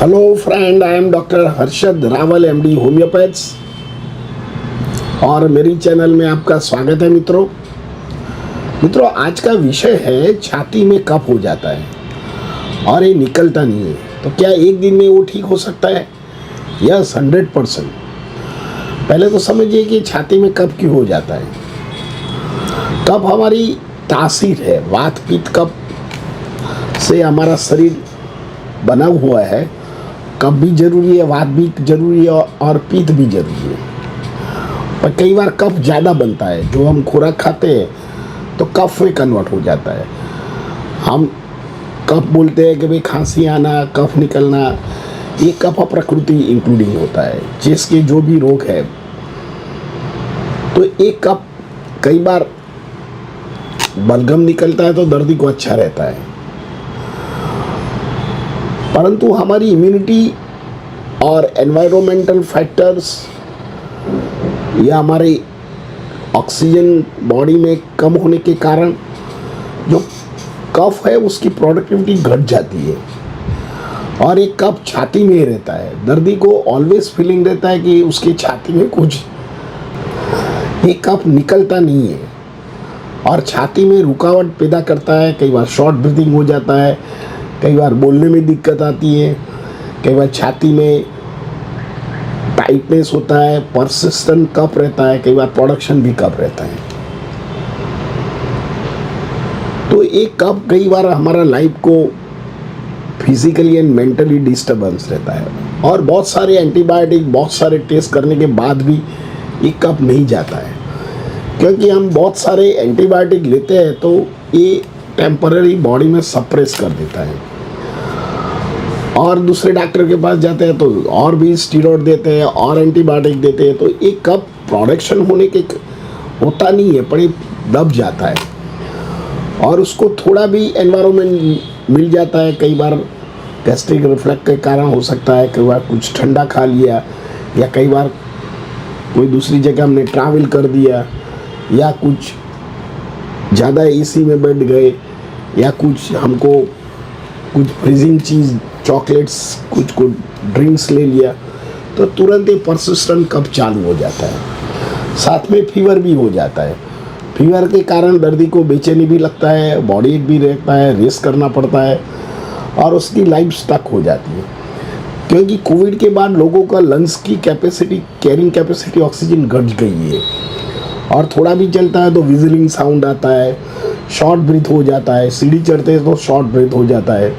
Hello friend, I am doctor Harshad Rawal, MD homeopaths, और मेरी channel में आपका स्वागत है। मित्रों, आज का विषय है छाती में कफ हो जाता है और ये निकलता नहीं है, तो क्या एक दिन में वो ठीक हो सकता है? यस, 100%। पहले तो समझिए कि छाती में कफ क्यों हो जाता है। कफ हमारी तासीर है, वात पित्त कफ से हमारा शरीर बना हुआ है। कफ भी जरूरी है, वात भी जरूरी है और पित्त भी जरूरी है। पर कई बार कफ ज़्यादा बनता है, जो हम खुराक खाते हैं तो कफ में कन्वर्ट हो जाता है। हम कफ बोलते हैं कि भाई खांसी आना, कफ निकलना, ये कफ प्रकृति इंक्लूडिंग होता है। जिसके जो भी रोग है, तो एक कफ कई बार बलगम निकलता है तो दर्दी को अच्छा रहता है, परंतु हमारी इम्यूनिटी और एनवायरमेंटल फैक्टर्स या हमारे ऑक्सीजन बॉडी में कम होने के कारण जो कफ है उसकी प्रोडक्टिविटी घट जाती है और एक कफ छाती में ही रहता है। दर्दी को ऑलवेज फीलिंग रहता है कि उसकी छाती में कुछ, ये कफ निकलता नहीं है और छाती में रुकावट पैदा करता है। कई बार शॉर्ट ब्रीथिंग हो जाता है, कई बार बोलने में दिक्कत आती है, कई बार छाती में टाइटनेस होता है, परसिस्टेंट कफ रहता है, कई बार प्रोडक्शन भी कफ रहता है। तो एक कफ कई बार हमारा लाइफ को फिजिकली एंड मेंटली डिस्टर्बेंस रहता है और बहुत सारे एंटीबायोटिक, बहुत सारे टेस्ट करने के बाद भी ये कफ नहीं जाता है, क्योंकि हम बहुत सारे एंटीबायोटिक लेते हैं तो ये टेम्पररी बॉडी में सप्रेस कर देता है और दूसरे डॉक्टर के पास जाते हैं तो और भी स्टीरॉयड देते हैं और एंटीबायोटिक देते हैं, तो एक कफ प्रोडक्शन होने के होता नहीं है, पर दब जाता है और उसको थोड़ा भी एनवायरनमेंट मिल जाता है। कई बार गैस्ट्रिक रिफ्लक्स के कारण हो सकता है, कई बार कुछ ठंडा खा लिया, या कई बार कोई दूसरी जगह हमने ट्रैवल कर दिया, या कुछ ज़्यादा एसी में बैठ गए, या कुछ हमको कुछ फ्रीजिंग चीज़, चॉकलेट्स, कुछ ड्रिंक्स ले लिया, तो तुरंत ही परसिस्टेंट कफ चालू हो जाता है। साथ में फीवर भी हो जाता है। फीवर के कारण दर्दी को बेचैनी भी लगता है, बॉडी एक भी रहता है, रेस्ट करना पड़ता है और उसकी लाइफ स्टक हो जाती है, क्योंकि कोविड के बाद लोगों का लंग्स की कैपेसिटी, कैरिंग कैपेसिटी ऑक्सीजन घट गई है और थोड़ा भी चलता है तो विजलिंग साउंड आता है, शॉर्ट ब्रीथ हो जाता है, सीढ़ी चढ़ते हैं तो शॉर्ट ब्रीथ हो जाता है,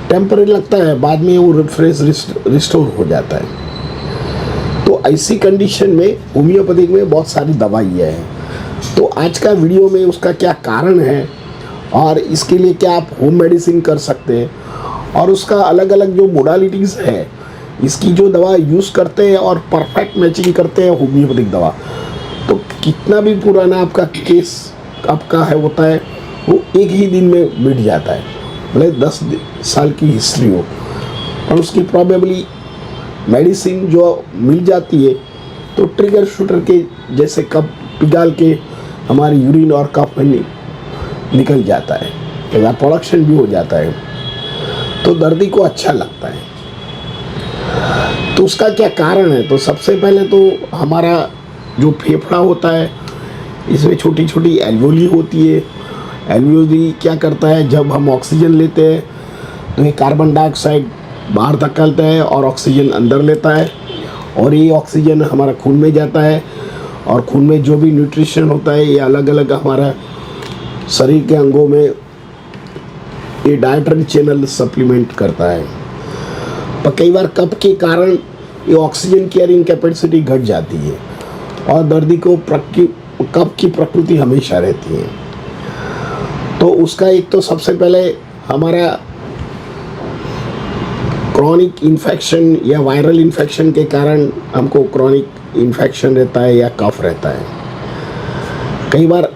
टेम्परेरी लगता है, बाद में वो रिफ्रेश रिस्टोर हो जाता है। तो ऐसी कंडीशन में होम्योपैथिक में बहुत सारी दवाइयाँ हैं। तो आज का वीडियो में उसका क्या कारण है और इसके लिए क्या आप होम मेडिसिन कर सकते हैं और उसका अलग अलग जो मोडालिटीज़ है, इसकी जो दवा यूज़ करते हैं और परफेक्ट मैचिंग करते हैं होम्योपैथिक दवा, तो कितना भी पुराना आपका केस आपका है होता है, वो एक ही दिन में मिट जाता है, भले 10 साल की हिस्ट्री हो, और उसकी प्रॉबेबली मेडिसिन जो मिल जाती है तो ट्रिगर शूटर के जैसे कफ पिघाल के हमारी यूरिन और कफ में निकल जाता है, कई बार प्रोडक्शन भी हो जाता है, तो दर्दी को अच्छा लगता है। तो उसका क्या कारण है? तो सबसे पहले तो हमारा जो फेफड़ा होता है, इसमें छोटी छोटी एल्वियोली होती है। एल्वियोली क्या करता है, जब हम ऑक्सीजन लेते हैं तो ये कार्बन डाइऑक्साइड बाहर धकेलता है और ऑक्सीजन अंदर लेता है, और ये ऑक्सीजन हमारा खून में जाता है और खून में जो भी न्यूट्रिशन होता है ये अलग अलग हमारा शरीर के अंगों में ये डाइटरी चैनल सप्लीमेंट करता है। पर कई बार कफ के कारण ये ऑक्सीजन कैरिंग कैपेसिटी घट जाती है और दर्दी को कफ की प्रकृति हमेशा रहती है। तो उसका एक तो सबसे पहले हमारा क्रॉनिक इन्फेक्शन या वायरल इन्फेक्शन के कारण हमको क्रॉनिक इन्फेक्शन रहता है या कफ रहता है। कई बार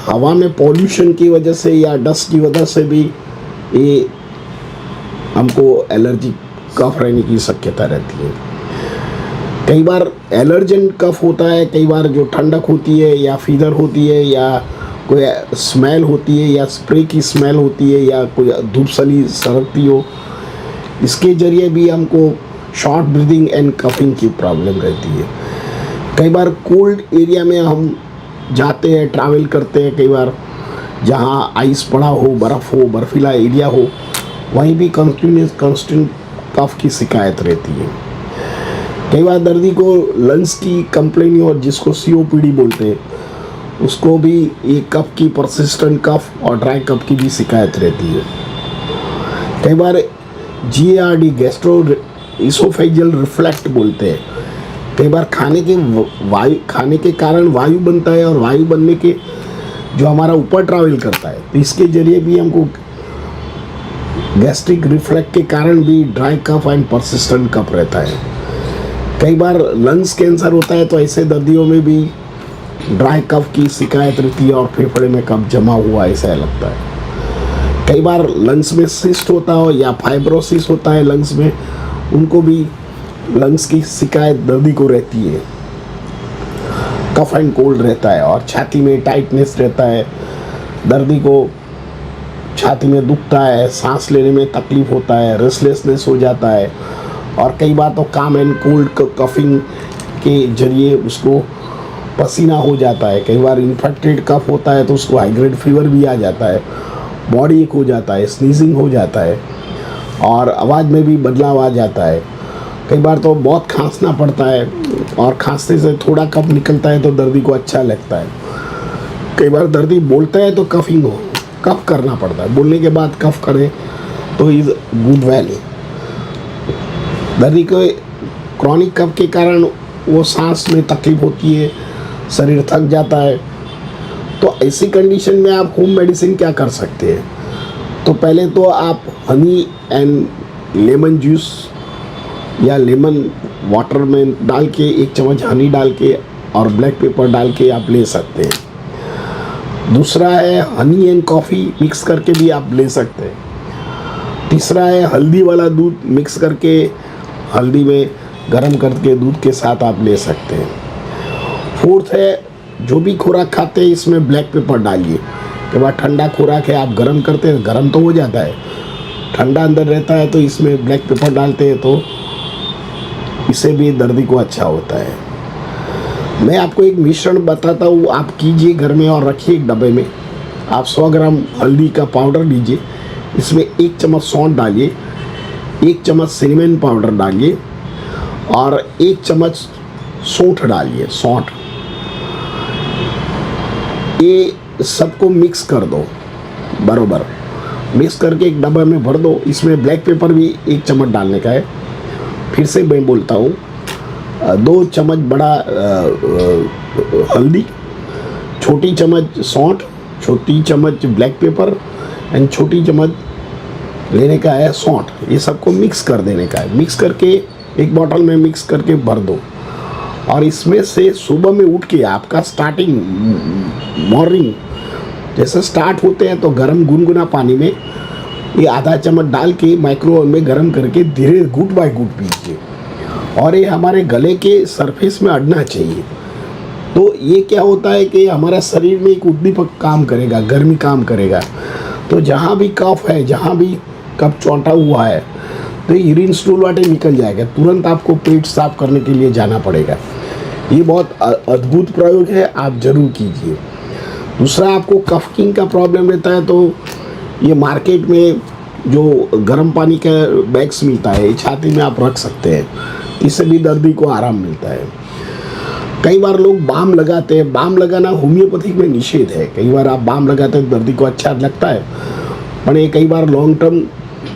हवा में पॉल्यूशन की वजह से या डस्ट की वजह से भी ये हमको एलर्जी कफ रहने की शक्यता रहती है। कई बार एलर्जन कफ होता है, कई बार जो ठंडक होती है या फीवर होती है या कोई स्मेल होती है या स्प्रे की स्मेल होती है या कोई धूप सली सरकती हो, इसके जरिए भी हमको शॉर्ट ब्रीदिंग एंड कफिंग की प्रॉब्लम रहती है। कई बार कोल्ड एरिया में हम जाते हैं, ट्रैवल करते हैं, कई बार जहाँ आइस पड़ा हो, बर्फ़ हो, बर्फीला एरिया हो, वहीं भी कांस्टेंट कफ की शिकायत रहती है। कई बार दर्दी को लंग्स की कंप्लेन और जिसको COPD बोलते हैं, उसको भी ये कफ की परसिस्टेंट कफ और ड्राई कफ की भी शिकायत रहती है। कई बार GARD गैस्ट्रो इसोफेजियल रिफ्लक्ट बोलते हैं। कई बार खाने के कारण वायु बनता है, और वायु बनने के जो हमारा ऊपर ट्रैवल करता है, तो इसके जरिए भी हमको गैस्ट्रिक रिफ्लक्ट के कारण भी ड्राई कफ एंड परसिस्टेंट कफ रहता है। कई बार लंग्स कैंसर होता है, तो ऐसे दर्दियों में भी ड्राई कफ की शिकायत रहती है और फेफड़े में कफ जमा हुआ ऐसा लगता है। कई बार लंग्स में सिस्ट होता हो या फाइब्रोसिस होता है लंग्स में, उनको भी लंग्स की शिकायत दर्दी को रहती है। कफ एंड कोल्ड रहता है और छाती में टाइटनेस रहता है, दर्दी को छाती में दुखता है, सांस लेने में तकलीफ होता है, रेस्टलेसनेस हो जाता है, और कई बार तो काम एंड कोल्ड कफिंग के जरिए उसको पसीना हो जाता है। कई बार इन्फेक्टेड कफ होता है तो उसको हाई ग्रेड फीवर भी आ जाता है, बॉडी एक हो जाता है, स्नीजिंग हो जाता है, और आवाज़ में भी बदलाव आ जाता है। कई बार तो बहुत खांसना पड़ता है, और खांसने से थोड़ा कफ निकलता है तो दर्दी को अच्छा लगता है। कई बार दर्दी बोलता है तो कफिंग हो, कफ करना पड़ता है, बोलने के बाद कफ करे तो इज़ गुड वैली। दर्दी को क्रॉनिक कफ के कारण वो सांस में तकलीफ होती है, शरीर थक जाता है। तो ऐसी कंडीशन में आप होम मेडिसिन क्या कर सकते हैं? तो पहले तो आप हनी एंड लेमन जूस या लेमन वाटर में डाल के 1 चम्मच हनी डाल के और ब्लैक पेपर डाल के आप ले सकते हैं। दूसरा है हनी एंड कॉफ़ी मिक्स करके भी आप ले सकते हैं। तीसरा है हल्दी वाला दूध मिक्स करके, हल्दी में गर्म करके दूध के साथ आप ले सकते हैं। फोर्थ है जो भी खुराक खाते हैं इसमें ब्लैक पेपर डालिए। के बाद ठंडा खुराक है, आप गर्म करते हैं, गर्म तो हो जाता है, ठंडा अंदर रहता है, तो इसमें ब्लैक पेपर डालते हैं तो इससे भी दर्दी को अच्छा होता है। मैं आपको एक मिश्रण बताता हूँ, आप कीजिए घर में और रखिए एक डब्बे में। आप 100 ग्राम हल्दी का पाउडर लीजिए, इसमें 1 चम्मच सौंठ डालिए, 1 चम्मच सिनेमन पाउडर डालिए और 1 चम्मच सौंठ डालिए, सौंठ। ये सबको मिक्स कर दो, बरोबर मिक्स करके एक डब्बे में भर दो। इसमें ब्लैक पेपर भी 1 चम्मच डालने का है। फिर से मैं बोलता हूँ, 2 चम्मच बड़ा हल्दी, छोटी चम्मच सौंठ, छोटी चम्मच ब्लैक पेपर एंड छोटी चम्मच लेने का है सौंठ। ये सबको मिक्स कर देने का है। मिक्स करके एक बॉटल में मिक्स करके भर दो, और इसमें से सुबह में उठ के आपका स्टार्टिंग मॉर्निंग जैसे स्टार्ट होते हैं तो गर्म गुनगुना पानी में ये आधा चम्मच डाल के माइक्रोवेव में गर्म करके धीरे घुट बाय घुट पीजिए, और ये हमारे गले के सरफेस में अड़ना चाहिए। तो ये क्या होता है कि हमारा शरीर में एक उद्दीपक काम करेगा, गर्मी काम करेगा। तो जहाँ भी कफ है, जहाँ भी कफ चौंटा हुआ है, तो यूरिन स्टूल वाटे निकल जाएगा। तुरंत आपको पेट साफ करने के लिए जाना पड़ेगा। ये बहुत अद्भुत प्रयोग है, आप जरूर कीजिए। दूसरा, आपको कफकिंग का प्रॉब्लम रहता है तो ये मार्केट में जो गर्म पानी का बैग्स मिलता है, ये छाती में आप रख सकते हैं, इससे भी दर्दी को आराम मिलता है। कई बार लोग बाम लगाते हैं, बाम लगाना होम्योपैथिक में निषेध है। कई बार आप बाम लगाते हैं दर्दी को अच्छा लगता है, पर ये कई बार लॉन्ग टर्म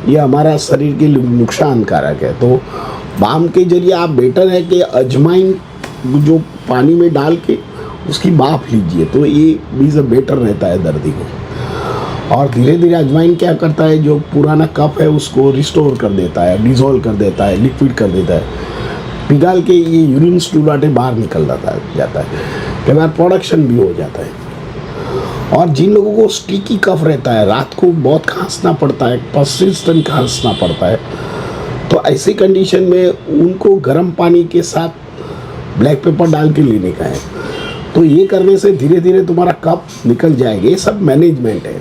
ये हमारा शरीर के लिए नुकसानकारक है। तो बाम के जरिए आप बेटर है कि अजवाइन जो पानी में डाल के उसकी भाप लीजिए, तो ये भी सब बेटर रहता है दर्दी को। और धीरे धीरे अजवाइन क्या करता है, जो पुराना कफ है उसको रिस्टोर कर देता है, डिज़ोल्व कर देता है, लिक्विड कर देता है, पिघाल के ये यूरिन स्टूल वाटे बाहर निकल जाता है। कई बार प्रोडक्शन भी हो जाता है। और जिन लोगों को स्टिकी कफ रहता है, रात को बहुत खांसना पड़ता है, परसिस्टेंट खांसना पड़ता है, तो ऐसी कंडीशन में उनको गर्म पानी के साथ ब्लैक पेपर डाल के लेने का है। तो ये करने से धीरे धीरे तुम्हारा कफ निकल जाएगा। ये सब मैनेजमेंट है।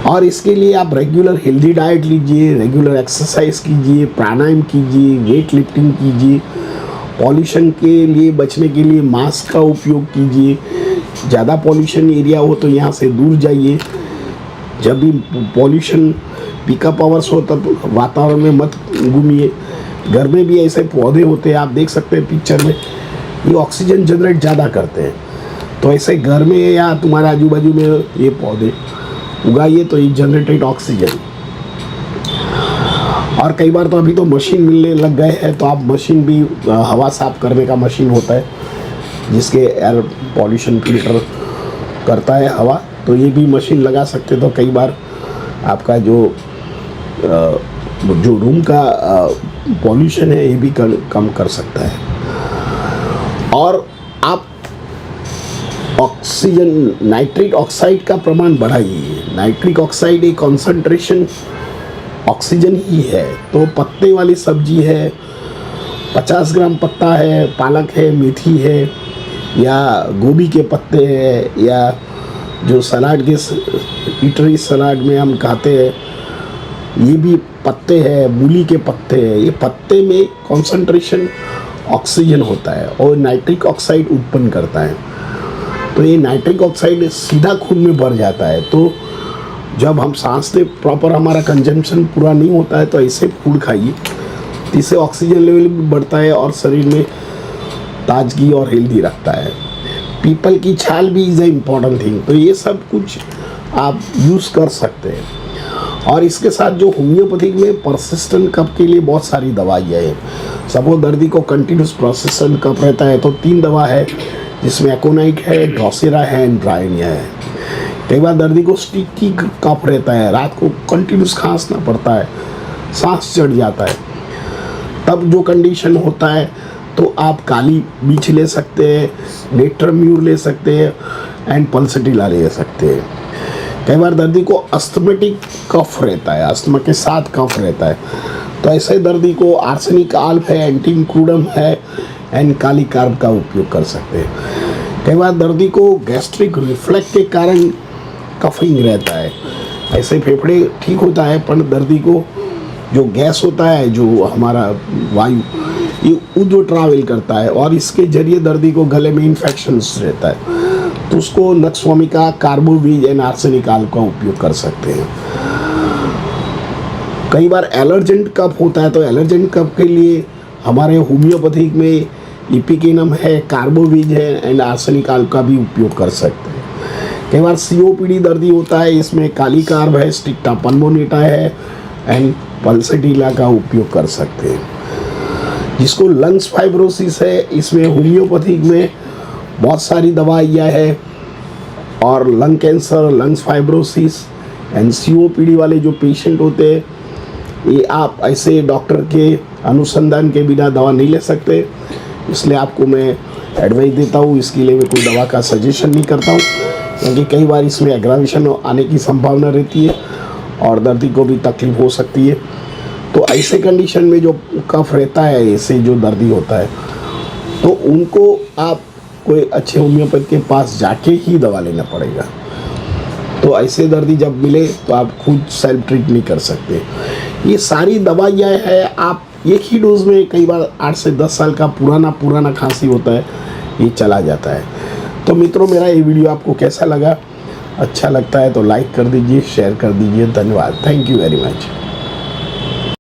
और इसके लिए आप रेगुलर हेल्दी डाइट लीजिए, रेगुलर एक्सरसाइज कीजिए, प्राणायाम कीजिए, वेट लिफ्टिंग कीजिए, पॉल्यूशन के लिए बचने के लिए मास्क का उपयोग कीजिए। ज़्यादा पॉल्यूशन एरिया हो तो यहाँ से दूर जाइए। जब भी पॉल्यूशन पिकअप आवर्स हो तब वातावरण में मत घूमिए। घर में भी ऐसे पौधे होते हैं, आप देख सकते हैं पिक्चर में, ये ऑक्सीजन जनरेट ज़्यादा करते हैं। तो ऐसे घर में या तुम्हारे आजू बाजू में ये पौधे उगाइए तो ये जनरेटेड ऑक्सीजन। और कई बार तो अभी तो मशीन मिलने लग गए हैं, तो आप मशीन भी हवा साफ करने का मशीन होता है जिसके एयर पॉल्यूशन फिल्टर करता है हवा, तो ये भी मशीन लगा सकते। तो कई बार आपका जो रूम का पॉल्यूशन है ये भी कम कर सकता है। और आप ऑक्सीजन नाइट्रिक ऑक्साइड का प्रमाण बढ़ाइए। नाइट्रिक ऑक्साइड एक कॉन्सेंट्रेशन ऑक्सीजन ही है। तो पत्ते वाली सब्जी है, 50 ग्राम पत्ता है, पालक है, मेथी है, या गोभी के पत्ते हैं, या जो सलाद के इटरी सलाद में हम खाते हैं ये भी पत्ते हैं, मूली के पत्ते हैं। ये पत्ते में कॉन्सेंट्रेशन ऑक्सीजन होता है और नाइट्रिक ऑक्साइड उत्पन्न करता है। तो ये नाइट्रिक ऑक्साइड सीधा खून में भर जाता है। तो जब हम सांस ले प्रॉपर हमारा कंजम्पशन पूरा नहीं होता है तो ऐसे फूड खाइए, इससे ऑक्सीजन लेवल भी बढ़ता है और शरीर में ताजगी और हेल्दी रखता है। पीपल की छाल भी इज़ ए इम्पॉर्टेंट थिंग। तो ये सब कुछ आप यूज़ कर सकते हैं। और इसके साथ जो होम्योपैथिक में परसिस्टेंट कफ के लिए बहुत सारी दवाइयाँ हैं। सपोज दर्दी को कंटिन्यूस परसिस्टेंट कफ रहता है तो 3 दवा है, जिसमें एकोनाइट है, ड्रोसेरा है एंड ड्राइनिया है। कई बार दर्दी को स्टिकी कफ रहता है, रात को कंटिन्यूस खांसना पड़ता है, सांस चढ़ जाता है, तब जो कंडीशन होता है तो आप काली बीच ले सकते हैं, नेट्रम्यूर ले सकते हैं एंड पल्सटिला ले सकते हैं। कई बार दर्दी को अस्थमेटिक कफ रहता है, अस्थमा के साथ कफ रहता है, तो ऐसे दर्दी को आर्सेनिक आल्फ है, एंटीक्रूडम है एंड काली कार्ब का उपयोग कर सकते हैं। कई बार दर्दी को गैस्ट्रिक रिफ्लेक्स के कारण कफिंग रहता है, ऐसे फेफड़े ठीक होता है पर दर्दी को जो गैस होता है, जो हमारा वायु, ये उधर ट्रैवल करता है और इसके जरिए दर्दी को गले में इन्फेक्शंस रहता है, तो उसको नक्सवामिका, कार्बोवीज एंड आर्सेनिक आल्फ का उपयोग कर सकते हैं। कई बार एलर्जेंट कफ होता है, तो एलर्जेंट कफ के लिए हमारे होम्योपैथिक में इपिकेनम है, कार्बोवीज है एंड आर्सेनिक आल्फ का भी उपयोग कर सकते हैं। कई बार सीओपीडी दर्दी होता है, इसमें काली कार्ब है, स्टिक्टा पल्मोनेटा है एंड पल्सटिला का उपयोग कर सकते हैं। जिसको लंग्स फाइब्रोसिस है, इसमें होम्योपैथिक में बहुत सारी दवाइयाँ हैं और lung cancer, lungs fibrosis and COPD वाले जो पेशेंट होते हैं, ये आप ऐसे डॉक्टर के अनुसंधान के बिना दवा नहीं ले सकते, इसलिए आपको मैं एडवाइस देता हूँ। इसके लिए मैं कोई दवा का सजेशन नहीं करता हूँ, क्योंकि कई बार इसमें एग्रावेशन आने की संभावना रहती है और दर्दी को भी तकलीफ हो सकती है। तो ऐसे कंडीशन में जो कफ रहता है, ऐसे जो दर्दी होता है, तो उनको आप कोई अच्छे होम्योपैथ के पास जाके ही दवा लेना पड़ेगा। तो ऐसे दर्दी जब मिले तो आप खुद सेल्फ ट्रीट नहीं कर सकते। ये सारी दवाइयाँ हैं, आप एक ही डोज में, कई बार 8 से 10 साल का पुराना खांसी होता है, ये चला जाता है। तो मित्रों, मेरा ये वीडियो आपको कैसा लगा? अच्छा लगता है तो लाइक कर दीजिए, शेयर कर दीजिए। धन्यवाद, थैंक यू वेरी मच।